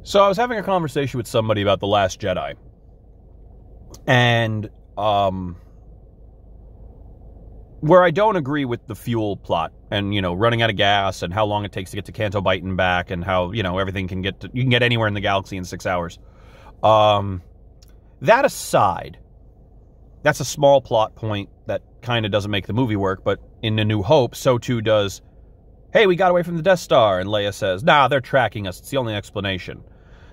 So I was having a conversation with somebody about The Last Jedi. And, where I don't agree with the fuel plot and, you know, running out of gas and how long it takes to get to Canto Bight and back and how, you know, everything can get to, you can get anywhere in the galaxy in 6 hours. That aside, that's a small plot point that kind of doesn't make the movie work, but in A New Hope, so too does, hey, we got away from the Death Star, and Leia says, nah, they're tracking us, it's the only explanation.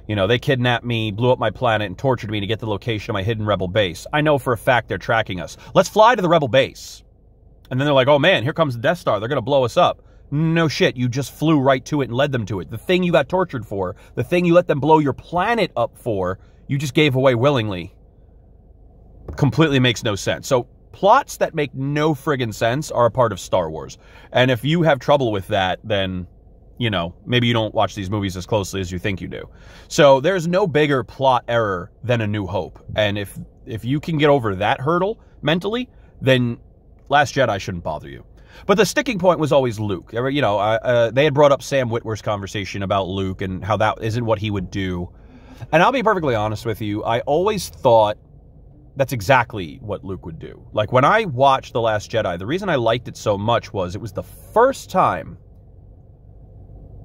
You know, they kidnapped me, blew up my planet, and tortured me to get the location of my hidden rebel base. I know for a fact they're tracking us. Let's fly to the rebel base. And then they're like, oh man, here comes the Death Star, they're going to blow us up. No shit, you just flew right to it and led them to it. The thing you got tortured for, the thing you let them blow your planet up for, you just gave away willingly. Completely makes no sense. So plots that make no friggin' sense are a part of Star Wars. And if you have trouble with that, then, you know, maybe you don't watch these movies as closely as you think you do. So there's no bigger plot error than A New Hope. And if you can get over that hurdle mentally, then Last Jedi shouldn't bother you. But the sticking point was always Luke. You know, they had brought up Sam Witwer's conversation about Luke and how that isn't what he would do. And I'll be perfectly honest with you, I always thought that's exactly what Luke would do. Like, when I watched The Last Jedi, the reason I liked it so much was it was the first time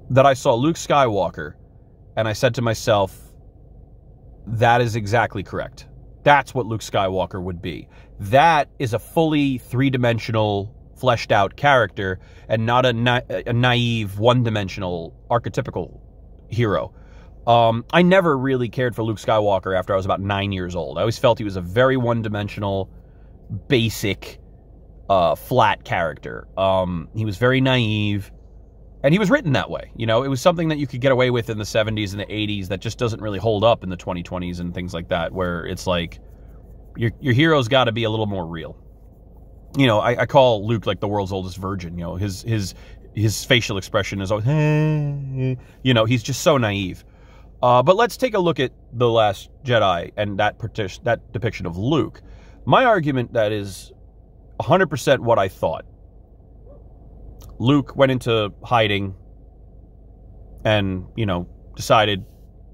that I saw Luke Skywalker, and I said to myself, that is exactly correct. That's what Luke Skywalker would be. That is a fully three-dimensional, fleshed-out character, and not a naive, one-dimensional, archetypical hero. I never really cared for Luke Skywalker after I was about 9 years old. I always felt he was a very one-dimensional, basic, flat character. He was very naive, and he was written that way. You know, it was something that you could get away with in the 70s and the 80s that just doesn't really hold up in the 2020s and things like that, where it's like, your hero's got to be a little more real. You know, I call Luke like the world's oldest virgin. You know, his facial expression is always, you know, he's just so naive. But let's take a look at The Last Jedi and that depiction of Luke. My argument that is 100% what I thought. Luke went into hiding and, you know, decided,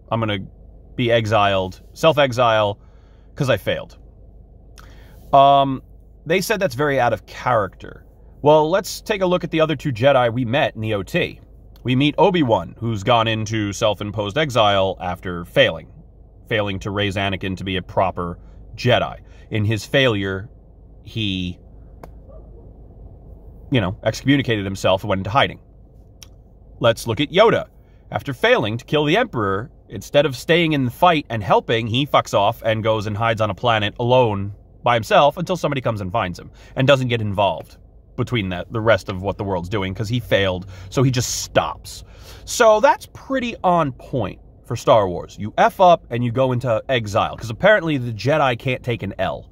I'm going to be exiled, self-exile, because I failed. They said that's very out of character. Well, let's take a look at the other two Jedi we met in the OT. We meet Obi-Wan, who's gone into self-imposed exile after failing to raise Anakin to be a proper Jedi. In his failure, he, you know, excommunicated himself and went into hiding. Let's look at Yoda. After failing to kill the Emperor, instead of staying in the fight and helping, he fucks off and goes and hides on a planet alone by himself until somebody comes and finds him and doesn't get involved between the rest of what the world's doing because he failed, so he just stops. So that's pretty on point for Star Wars. You F up and you go into exile, because apparently the Jedi can't take an L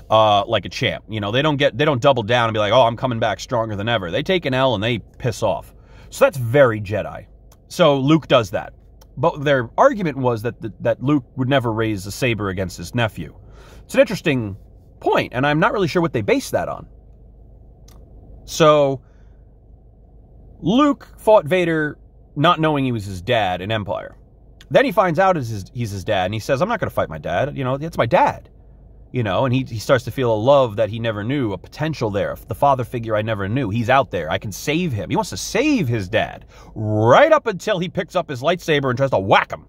like a champ. You know, they don't double down and be like, oh, I'm coming back stronger than ever. They take an L and they piss off. So that's very Jedi. So Luke does that. But their argument was that Luke would never raise a saber against his nephew. It's an interesting point, and I'm not really sure what they base that on. So, Luke fought Vader not knowing he was his dad in Empire. Then he finds out he's his dad, and he says, I'm not going to fight my dad. You know, it's my dad. You know, and he starts to feel a love that he never knew, a potential there, the father figure I never knew. He's out there. I can save him. He wants to save his dad right up until he picks up his lightsaber and tries to whack him.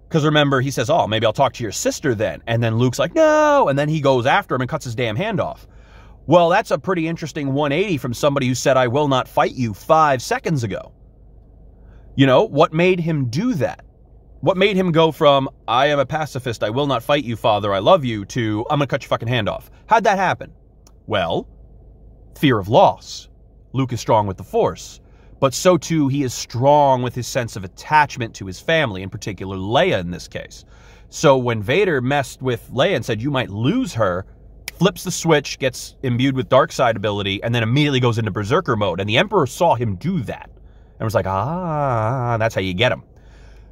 Because remember, he says, oh, maybe I'll talk to your sister then. And then Luke's like, no. And then he goes after him and cuts his damn hand off. Well, that's a pretty interesting 180 from somebody who said, I will not fight you 5 seconds ago. You know, what made him do that? What made him go from, I am a pacifist, I will not fight you, father, I love you, to, I'm going to cut your fucking hand off? How'd that happen? Well, fear of loss. Luke is strong with the Force. But so too, he is strong with his sense of attachment to his family, in particular Leia in this case. So when Vader messed with Leia and said, you might lose her, flips the switch, gets imbued with dark side ability, and then immediately goes into berserker mode. And the Emperor saw him do that and was like, that's how you get him.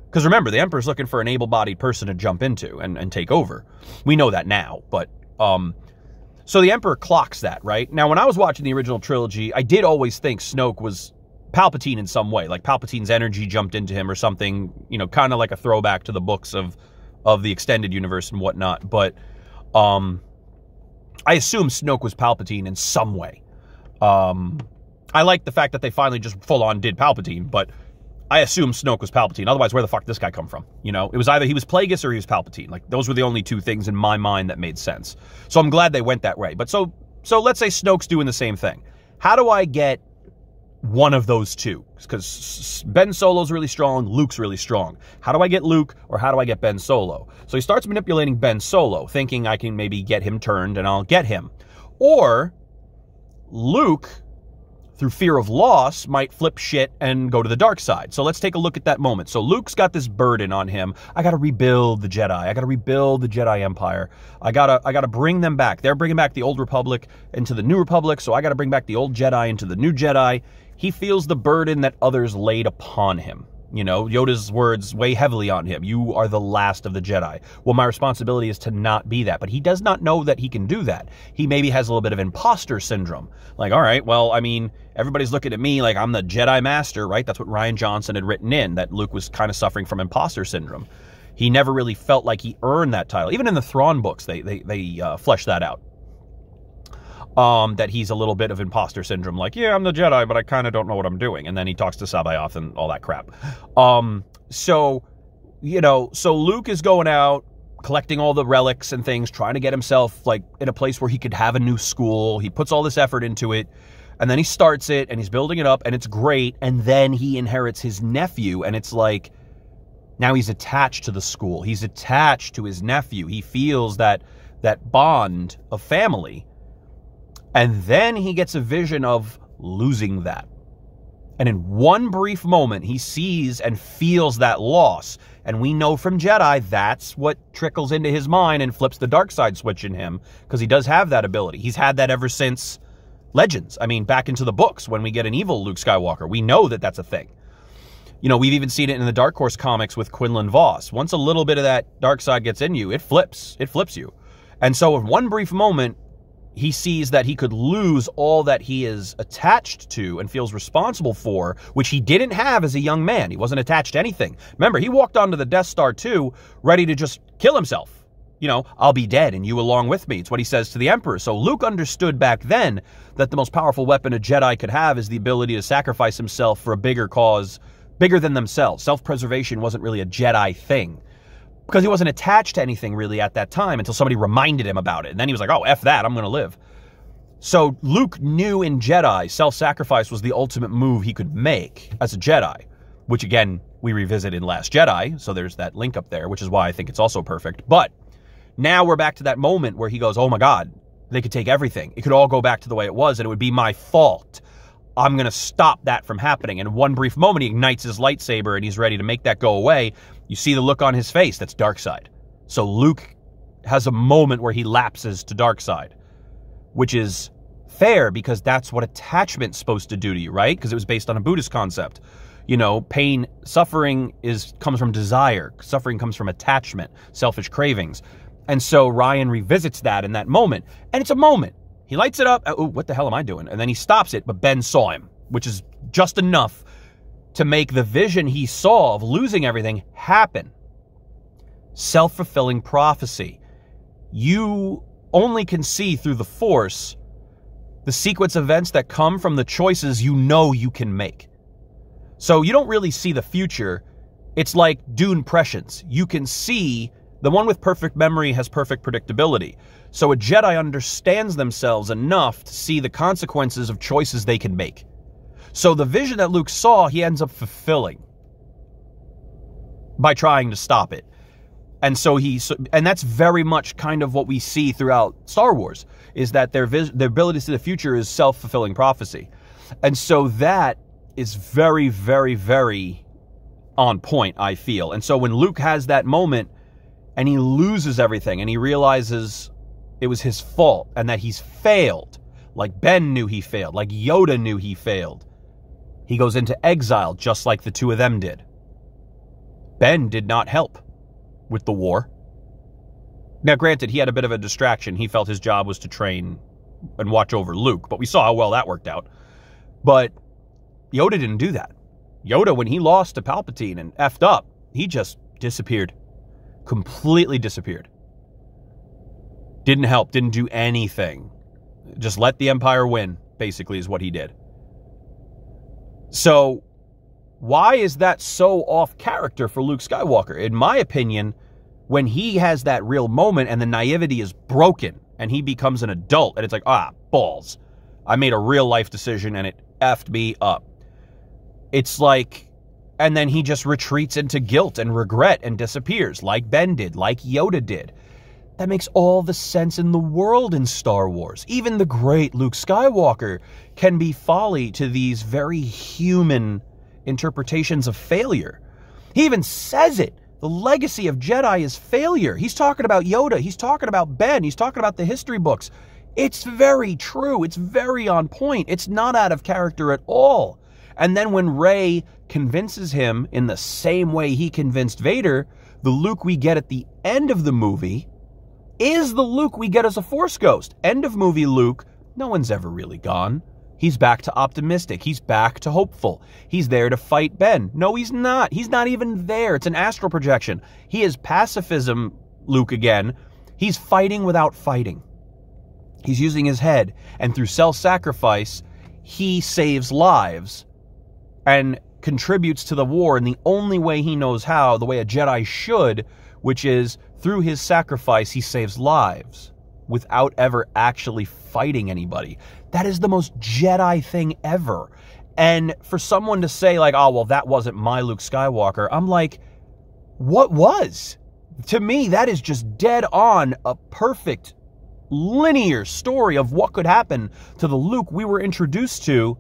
Because remember, the Emperor's looking for an able-bodied person to jump into and take over. We know that now, but so the Emperor clocks that, right? Now, when I was watching the original trilogy, I did always think Snoke was Palpatine in some way, like Palpatine's energy jumped into him or something, you know, kind of like a throwback to the books of the extended universe and whatnot. But I assume Snoke was Palpatine in some way. I like the fact that they finally just full on did Palpatine, but I assume Snoke was Palpatine. Otherwise, where the fuck did this guy come from? You know, it was either he was Plagueis or he was Palpatine. Like, those were the only two things in my mind that made sense. So I'm glad they went that way. But so let's say Snoke's doing the same thing. How do I get one of those two? Because Ben Solo's really strong, Luke's really strong. How do I get Luke, or how do I get Ben Solo? So he starts manipulating Ben Solo, thinking I can maybe get him turned and I'll get him. Or Luke, through fear of loss, might flip shit and go to the dark side. So let's take a look at that moment. So Luke's got this burden on him. I got to rebuild the Jedi. I got to rebuild the Jedi Empire. I got to bring them back. They're bringing back the old Republic into the new Republic, so I got to bring back the old Jedi into the new Jedi. He feels the burden that others laid upon him. You know, Yoda's words weigh heavily on him. You are the last of the Jedi. Well, my responsibility is to not be that. But he does not know that he can do that. He maybe has a little bit of imposter syndrome. Like, all right, well, I mean, everybody's looking at me like I'm the Jedi Master, right? That's what Rian Johnson had written in, that Luke was kind of suffering from imposter syndrome. He never really felt like he earned that title. Even in the Thrawn books, they flesh that out. That he's a little bit of imposter syndrome, like, yeah, I'm the Jedi, but I kind of don't know what I'm doing. And then he talks to Sabayoth and all that crap. So, you know, so Luke is going out, collecting all the relics and things, trying to get himself, like, in a place where he could have a new school. He puts all this effort into it, and then he starts it, and he's building it up, and it's great, and then he inherits his nephew, and it's like, now he's attached to the school. He's attached to his nephew. He feels that bond of family. And then he gets a vision of losing that. And in one brief moment, he sees and feels that loss. And we know from Jedi, that's what trickles into his mind and flips the dark side switch in him, because he does have that ability. He's had that ever since Legends. I mean, back into the books, when we get an evil Luke Skywalker, we know that that's a thing. You know, we've even seen it in the Dark Horse comics with Quinlan Vos. Once a little bit of that dark side gets in you, it flips. It flips you. And so in one brief moment, he sees that he could lose all that he is attached to and feels responsible for, which he didn't have as a young man. He wasn't attached to anything. Remember, he walked onto the Death Star too, ready to just kill himself. You know, I'll be dead and you along with me. It's what he says to the Emperor. So Luke understood back then that the most powerful weapon a Jedi could have is the ability to sacrifice himself for a bigger cause, bigger than themselves. Self-preservation wasn't really a Jedi thing, because he wasn't attached to anything really at that time until somebody reminded him about it. And then he was like, oh, F that, I'm going to live. So Luke knew in Jedi, self-sacrifice was the ultimate move he could make as a Jedi, which again, we revisit in Last Jedi. So there's that link up there, which is why I think it's also perfect. But now we're back to that moment where he goes, oh my God, they could take everything. It could all go back to the way it was, and it would be my fault. I'm going to stop that from happening. And in one brief moment, he ignites his lightsaber and he's ready to make that go away. You see the look on his face. That's dark side. So Luke has a moment where he lapses to dark side, which is fair because that's what attachment's supposed to do to you, right? Because it was based on a Buddhist concept. You know, pain, suffering comes from desire. Suffering comes from attachment, selfish cravings. And so Rian revisits that in that moment. And it's a moment. He lights it up. Oh, what the hell am I doing? And then he stops it, but Ben saw him, which is just enough to make the vision he saw of losing everything happen. Self-fulfilling prophecy. You only can see through the Force the sequence of events that come from the choices you know you can make. So you don't really see the future. It's like Dune prescience. You can see the one with perfect memory has perfect predictability. So a Jedi understands themselves enough to see the consequences of choices they can make. So the vision that Luke saw, he ends up fulfilling by trying to stop it. And so and that's very much kind of what we see throughout Star Wars, is that their ability to see the future is self-fulfilling prophecy. And so that is very, very, very on point, I feel. And so when Luke has that moment and he loses everything and he realizes it was his fault and that he's failed, like Ben knew he failed, like Yoda knew he failed, he goes into exile just like the two of them did. Ben did not help with the war. Now, granted, he had a bit of a distraction. He felt his job was to train and watch over Luke, but we saw how well that worked out. But Yoda didn't do that. Yoda, when he lost to Palpatine and effed up, he just disappeared. Completely disappeared. Didn't help, didn't do anything. Just let the Empire win, basically, is what he did. So, why is that so off character for Luke Skywalker? In my opinion, when he has that real moment and the naivety is broken and he becomes an adult and it's like, balls. I made a real life decision and it effed me up. It's like, and then he just retreats into guilt and regret and disappears like Ben did, like Yoda did. That makes all the sense in the world in Star Wars. Even the great Luke Skywalker can be folly to these very human interpretations of failure. He even says it. The legacy of Jedi is failure. He's talking about Yoda. He's talking about Ben. He's talking about the history books. It's very true. It's very on point. It's not out of character at all. And then when Rey convinces him in the same way he convinced Vader, the Luke we get at the end of the movie is the Luke we get as a Force ghost. End of movie Luke, no one's ever really gone. He's back to optimistic. He's back to hopeful. He's there to fight Ben. No, he's not. He's not even there. It's an astral projection. He is pacifism Luke again. He's fighting without fighting. He's using his head. And through self-sacrifice, he saves lives and contributes to the war in the only way he knows how, the way a Jedi should, which is through his sacrifice, he saves lives without ever actually fighting anybody. That is the most Jedi thing ever. And for someone to say like, oh, well, that wasn't my Luke Skywalker, I'm like, what was? To me, that is just dead on a perfect linear story of what could happen to the Luke we were introduced to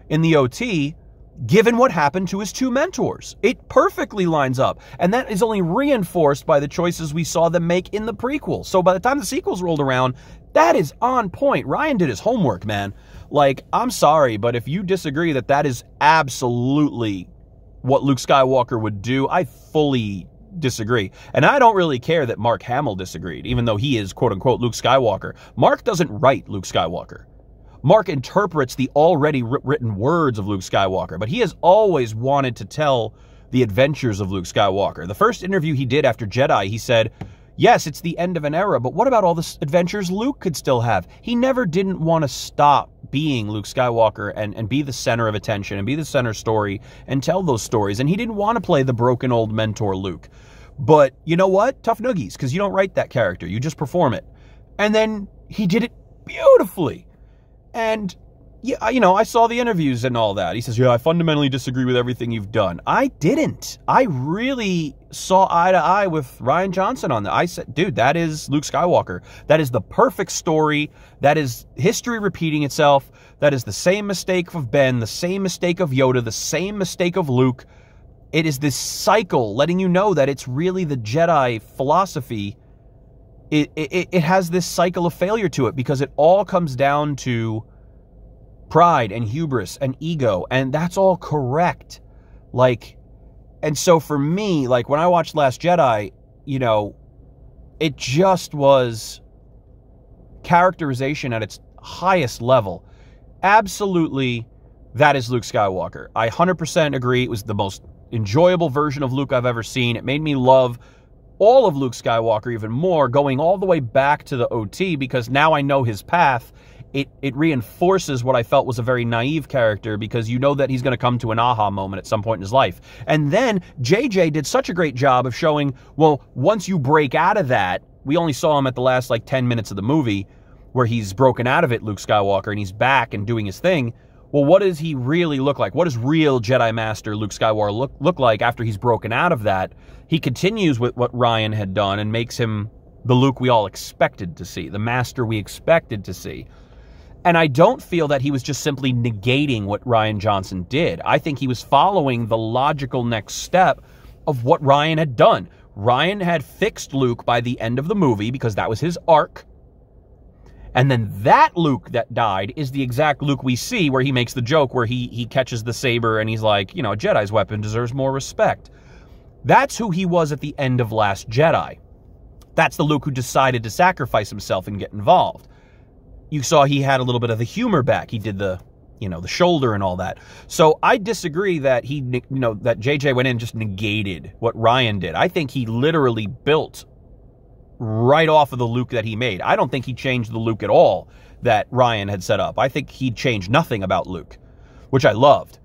in the OT, given what happened to his two mentors. It perfectly lines up. And that is only reinforced by the choices we saw them make in the prequel. So by the time the sequels rolled around, that is on point. Ryan did his homework, man. Like, I'm sorry, but if you disagree that that is absolutely what Luke Skywalker would do, I fully disagree. And I don't really care that Mark Hamill disagreed, even though he is, quote-unquote, Luke Skywalker. Mark doesn't write Luke Skywalker. Mark interprets the already written words of Luke Skywalker, but he has always wanted to tell the adventures of Luke Skywalker. The first interview he did after Jedi, he said, yes, it's the end of an era, but what about all the adventures Luke could still have? He never didn't want to stop being Luke Skywalker and be the center of attention and be the center story and tell those stories. And he didn't want to play the broken old mentor Luke. But you know what? Tough noogies, because you don't write that character. You just perform it. And then he did it beautifully. And, yeah, you know, I saw the interviews and all that. He says, yeah, I fundamentally disagree with everything you've done. I didn't. I really saw eye to eye with Rian Johnson on that. I said, dude, that is Luke Skywalker. That is the perfect story. That is history repeating itself. That is the same mistake of Ben, the same mistake of Yoda, the same mistake of Luke. It is this cycle letting you know that it's really the Jedi philosophy. It has this cycle of failure to it because it all comes down to pride and hubris and ego, and that's all correct. Like, and so for me, like when I watched Last Jedi, you know, it just was characterization at its highest level. Absolutely, that is Luke Skywalker. I 100% agree. It was the most enjoyable version of Luke I've ever seen. It made me love all of Luke Skywalker even more, going all the way back to the OT, because now I know his path. It reinforces what I felt was a very naive character, because you know that he's going to come to an aha moment at some point in his life. And then JJ did such a great job of showing, well, once you break out of that, we only saw him at the last like 10 minutes of the movie where he's broken out of it, Luke Skywalker, and he's back and doing his thing. Well, what does he really look like? What does real Jedi Master Luke Skywalker look like after he's broken out of that? He continues with what Ryan had done and makes him the Luke we all expected to see, the master we expected to see. And I don't feel that he was just simply negating what Rian Johnson did. I think he was following the logical next step of what Ryan had done. Ryan had fixed Luke by the end of the movie because that was his arc. And then that Luke that died is the exact Luke we see where he makes the joke where he catches the saber and he's like, you know, a Jedi's weapon deserves more respect. That's who he was at the end of Last Jedi. That's the Luke who decided to sacrifice himself and get involved. You saw he had a little bit of the humor back. He did the, you know, the shoulder and all that. So I disagree that that JJ went in and just negated what Rian did. I think he literally built right off of the Luke that he made. I don't think he changed the Luke at all that Rian had set up. I think he changed nothing about Luke, which I loved.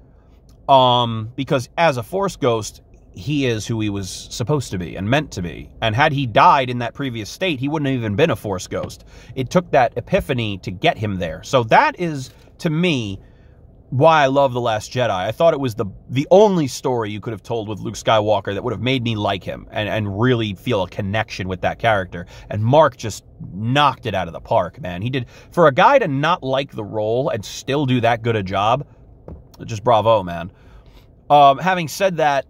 Because as a Force ghost, he is who he was supposed to be and meant to be. And had he died in that previous state, he wouldn't have even been a Force ghost. It took that epiphany to get him there. So that is, to me, why I love The Last Jedi. I thought it was the only story you could have told with Luke Skywalker that would have made me like him and really feel a connection with that character. And Mark just knocked it out of the park, man. He did, for a guy to not like the role and still do that good a job, just bravo, man. Having said that,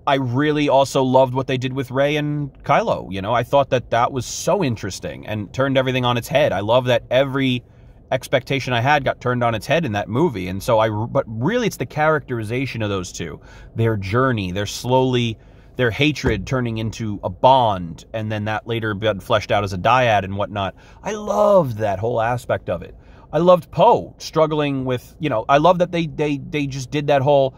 I really also loved what they did with Rey and Kylo. You know, I thought that was so interesting and turned everything on its head. I love that every expectation I had got turned on its head in that movie. And so but really it's the characterization of those two, their journey, their hatred turning into a bond, and then that later got fleshed out as a dyad and whatnot. I loved that whole aspect of it. I loved Poe struggling with, you know, I love that they just did that whole,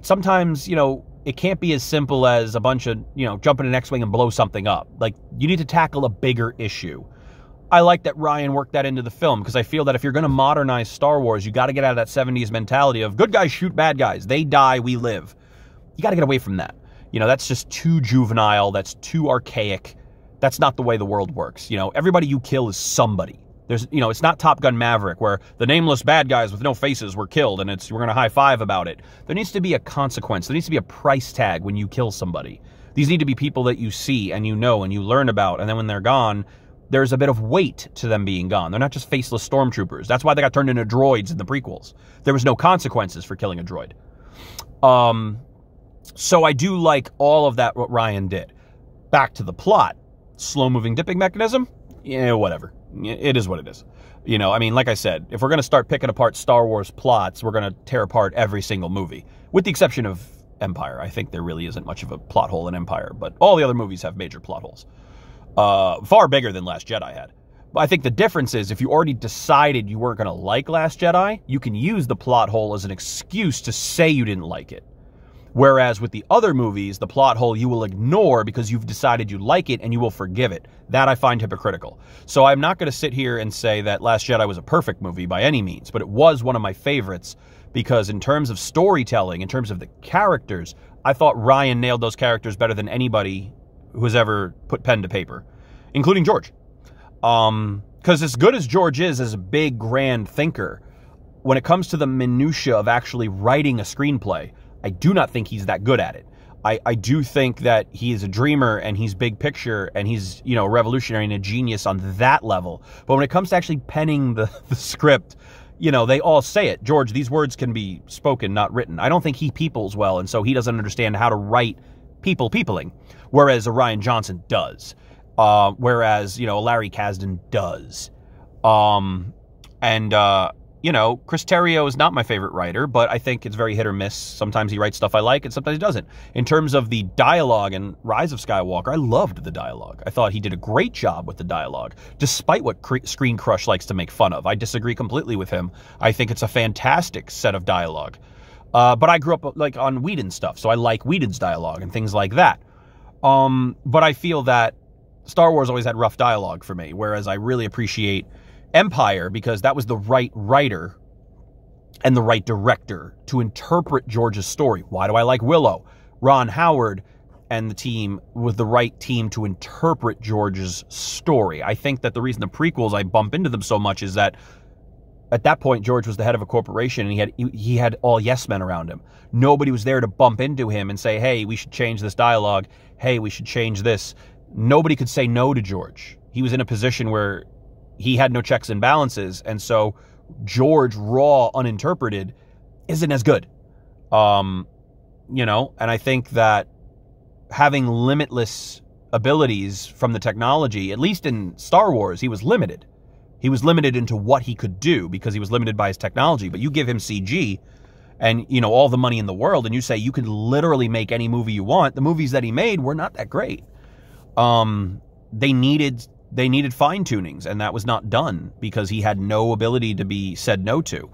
sometimes, you know, it can't be as simple as a bunch of, you know, jump in an X-Wing and blow something up. Like, you need to tackle a bigger issue. I like that Rian worked that into the film, because I feel that if you're going to modernize Star Wars, you got to get out of that 70s mentality of good guys shoot bad guys. They die, we live. You got to get away from that. You know, that's just too juvenile. That's too archaic. That's not the way the world works. You know, everybody you kill is somebody. There's, you know, it's not Top Gun Maverick where the nameless bad guys with no faces were killed and we're going to high five about it. There needs to be a consequence. There needs to be a price tag when you kill somebody. These need to be people that you see and you know and you learn about, and then when they're gone, there's a bit of weight to them being gone. They're not just faceless stormtroopers. That's why they got turned into droids in the prequels. There was no consequences for killing a droid. So I do like all of that, what Rian did. Back to the plot. Slow-moving dipping mechanism? Yeah, whatever. It is what it is. You know, I mean, like I said, if we're going to start picking apart Star Wars plots, we're going to tear apart every single movie. With the exception of Empire. I think there really isn't much of a plot hole in Empire, but all the other movies have major plot holes. Far bigger than Last Jedi had. But I think the difference is, if you already decided you weren't going to like Last Jedi, you can use the plot hole as an excuse to say you didn't like it. Whereas with the other movies, the plot hole you will ignore because you've decided you like it and you will forgive it. That I find hypocritical. So I'm not going to sit here and say that Last Jedi was a perfect movie by any means, but it was one of my favorites because in terms of storytelling, in terms of the characters, I thought Rian nailed those characters better than anybody who has ever put pen to paper, including George. Because as good as George is as a big, grand thinker, when it comes to the minutia of actually writing a screenplay, I do not think he's that good at it. I do think that he is a dreamer and he's big picture and he's, you know, revolutionary and a genius on that level. But when it comes to actually penning the script, you know, they all say it. George, these words can be spoken, not written. I don't think he peoples well, and so he doesn't understand how to write peopling, whereas a Rian Johnson does. Whereas, you know, Larry Kasdan does. You know, Chris Terrio is not my favorite writer, but I think it's very hit or miss. Sometimes he writes stuff I like, and sometimes he doesn't. In terms of the dialogue in Rise of Skywalker, I loved the dialogue. I thought he did a great job with the dialogue, despite what Screen Crush likes to make fun of. I disagree completely with him. I think it's a fantastic set of dialogue. But I grew up like on Whedon stuff, so I like Whedon's dialogue and things like that. But I feel that Star Wars always had rough dialogue for me, whereas I really appreciate Empire because that was the right writer and the right director to interpret George's story. Why do I like Willow? Ron Howard and the team was the right team to interpret George's story. I think that the reason the prequels, I bump into them so much, is that at that point, George was the head of a corporation and he had all yes men around him. Nobody was there to bump into him and say, hey, we should change this dialogue. Hey, we should change this. Nobody could say no to George. He was in a position where he had no checks and balances, and so George, raw, uninterpreted, isn't as good. You know, and I think that having limitless abilities from the technology, at least in Star Wars, he was limited. He was limited into what he could do because he was limited by his technology. But you give him CG and, you know, all the money in the world, and you say you can literally make any movie you want. The movies that he made were not that great. They needed fine-tunings, and that was not done because he had no ability to be said no to.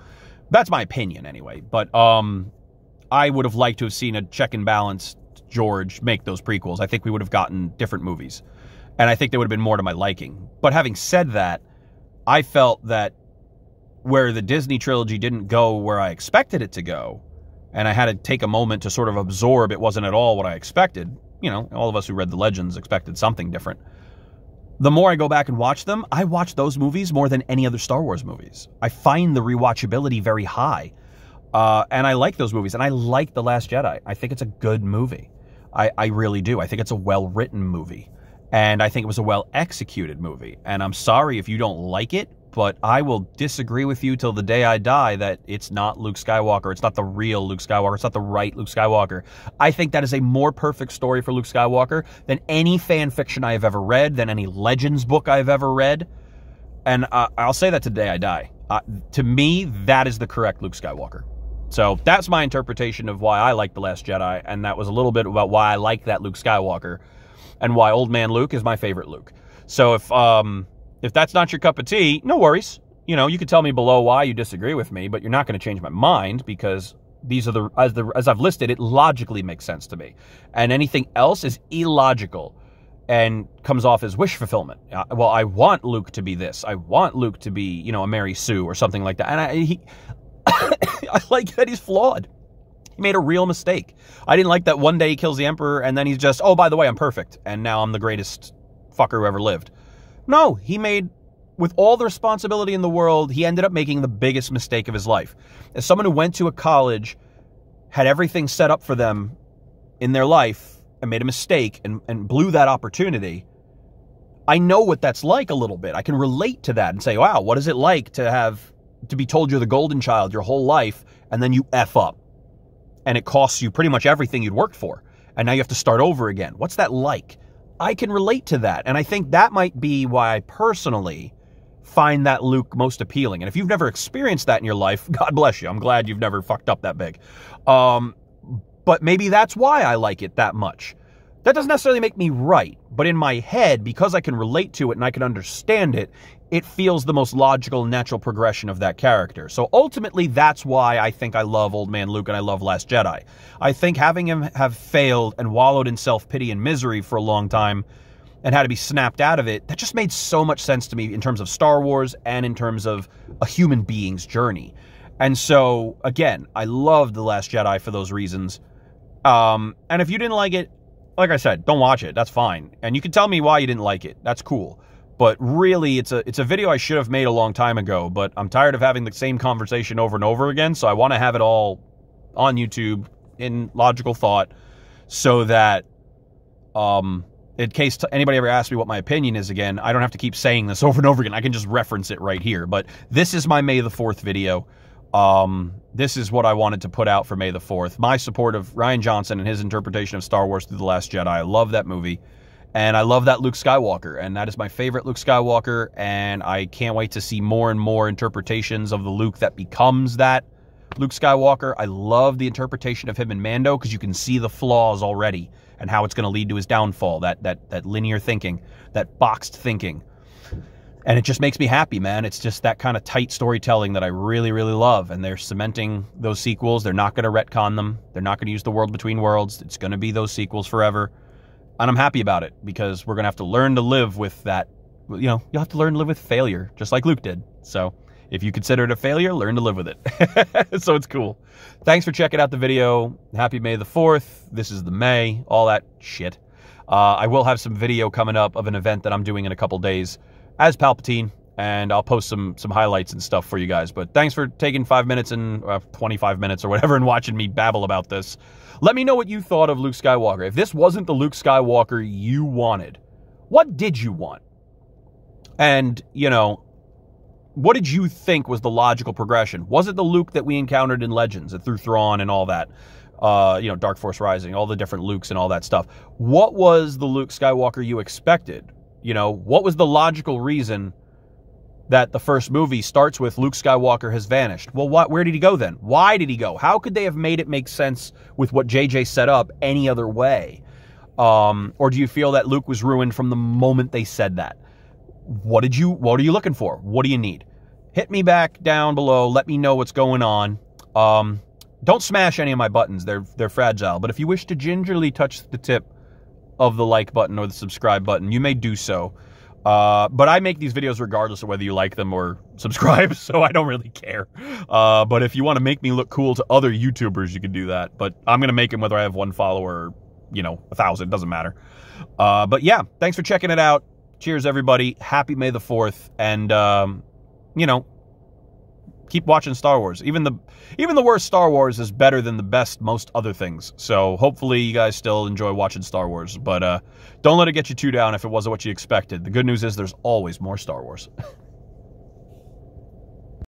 That's my opinion anyway. But I would have liked to have seen a check and balance George make those prequels. I think we would have gotten different movies. And I think they would have been more to my liking. But having said that, I felt that where the Disney trilogy didn't go where I expected it to go, and I had to take a moment to sort of absorb it wasn't at all what I expected. You know, all of us who read the Legends expected something different. The more I go back and watch them, I watch those movies more than any other Star Wars movies. I find the rewatchability very high. And I like those movies. And I like The Last Jedi. I think it's a good movie. I really do. I think it's a well-written movie. And I think it was a well-executed movie. And I'm sorry if you don't like it, but I will disagree with you till the day I die that it's not Luke Skywalker. It's not the real Luke Skywalker. It's not the right Luke Skywalker. I think that is a more perfect story for Luke Skywalker than any fan fiction I have ever read, than any Legends book I've ever read. And I'll say that to the day I die. To me, that is the correct Luke Skywalker. So that's my interpretation of why I like The Last Jedi, and that was a little bit about why I like that Luke Skywalker and why Old Man Luke is my favorite Luke. So if that's not your cup of tea, no worries. You know, you can tell me below why you disagree with me, but you're not going to change my mind because these are as I've listed, it logically makes sense to me. And anything else is illogical and comes off as wish fulfillment. Well, I want Luke to be this. I want Luke to be, you know, a Mary Sue or something like that. And I like that he's flawed. He made a real mistake. I didn't like that one day he kills the Emperor and then he's just, oh, by the way, I'm perfect. And now I'm the greatest fucker who ever lived. No, he made, with all the responsibility in the world, he ended up making the biggest mistake of his life. As someone who went to a college, had everything set up for them in their life, and made a mistake and blew that opportunity, I know what that's like a little bit. I can relate to that and say, wow, what is it like to be told you're the golden child your whole life, and then you F up, and it costs you pretty much everything you'd worked for, and now you have to start over again. What's that like? I can relate to that, and I think that might be why I personally find that Luke most appealing. And if you've never experienced that in your life, God bless you. I'm glad you've never fucked up that big. But maybe that's why I like it that much. That doesn't necessarily make me right, but in my head, because I can relate to it and I can understand it, it feels the most logical, natural progression of that character. So ultimately, that's why I think I love Old Man Luke and I love Last Jedi. I think having him have failed and wallowed in self-pity and misery for a long time and had to be snapped out of it, that just made so much sense to me in terms of Star Wars and in terms of a human being's journey. And so, again, I loved The Last Jedi for those reasons. And if you didn't like it, like I said, don't watch it. That's fine. And you can tell me why you didn't like it. That's cool. But really, it's a video I should have made a long time ago, but I'm tired of having the same conversation over and over again, so I want to have it all on YouTube in logical thought so that in case anybody ever asks me what my opinion is again, I don't have to keep saying this over and over again. I can just reference it right here. But this is my May the 4th video. This is what I wanted to put out for May the 4th. My support of Rian Johnson and his interpretation of Star Wars through The Last Jedi. I love that movie. And I love that Luke Skywalker, and that is my favorite Luke Skywalker, and I can't wait to see more and more interpretations of the Luke that becomes that Luke Skywalker. I love the interpretation of him in Mando, because you can see the flaws already, and how it's going to lead to his downfall, that linear thinking, that boxed thinking. And it just makes me happy, man. It's just that kind of tight storytelling that I really, really love, and they're cementing those sequels. They're not going to retcon them. They're not going to use the world between worlds. It's going to be those sequels forever. And I'm happy about it, because we're going to have to learn to live with that. You know, you'll have to learn to live with failure, just like Luke did. So if you consider it a failure, learn to live with it. So it's cool. Thanks for checking out the video. Happy May the 4th. This is the May, all that shit. I will have some video coming up of an event that I'm doing in a couple days as Palpatine, and I'll post some highlights and stuff for you guys. But thanks for taking 5 minutes and 25 minutes or whatever and watching me babble about this. Let me know what you thought of Luke Skywalker. If this wasn't the Luke Skywalker you wanted, what did you want? And, you know, what did you think was the logical progression? Was it the Luke that we encountered in Legends through Thrawn and all that? You know, Dark Force Rising, all the different Lukes and all that stuff. What was the Luke Skywalker you expected? You know, what was the logical reason that the first movie starts with Luke Skywalker has vanished? Well, where did he go then? Why did he go? How could they have made it make sense with what JJ set up any other way? Or do you feel that Luke was ruined from the moment they said that? What are you looking for? What do you need? hit me back down below. Let me know what's going on. Don't smash any of my buttons. They're fragile. But if you wish to gingerly touch the tip of the like button or the subscribe button, you may do so. But I make these videos regardless of whether you like them or subscribe, so I don't really care. But if you want to make me look cool to other YouTubers, you can do that. But I'm going to make them whether I have 1 follower or, 1,000. Doesn't matter. But yeah, thanks for checking it out. Cheers, everybody. Happy May the 4th. And, keep watching Star Wars. Even the worst Star Wars is better than the best most other things. So hopefully you guys still enjoy watching Star Wars. But don't let it get you too down if it wasn't what you expected. The good news is there's always more Star Wars.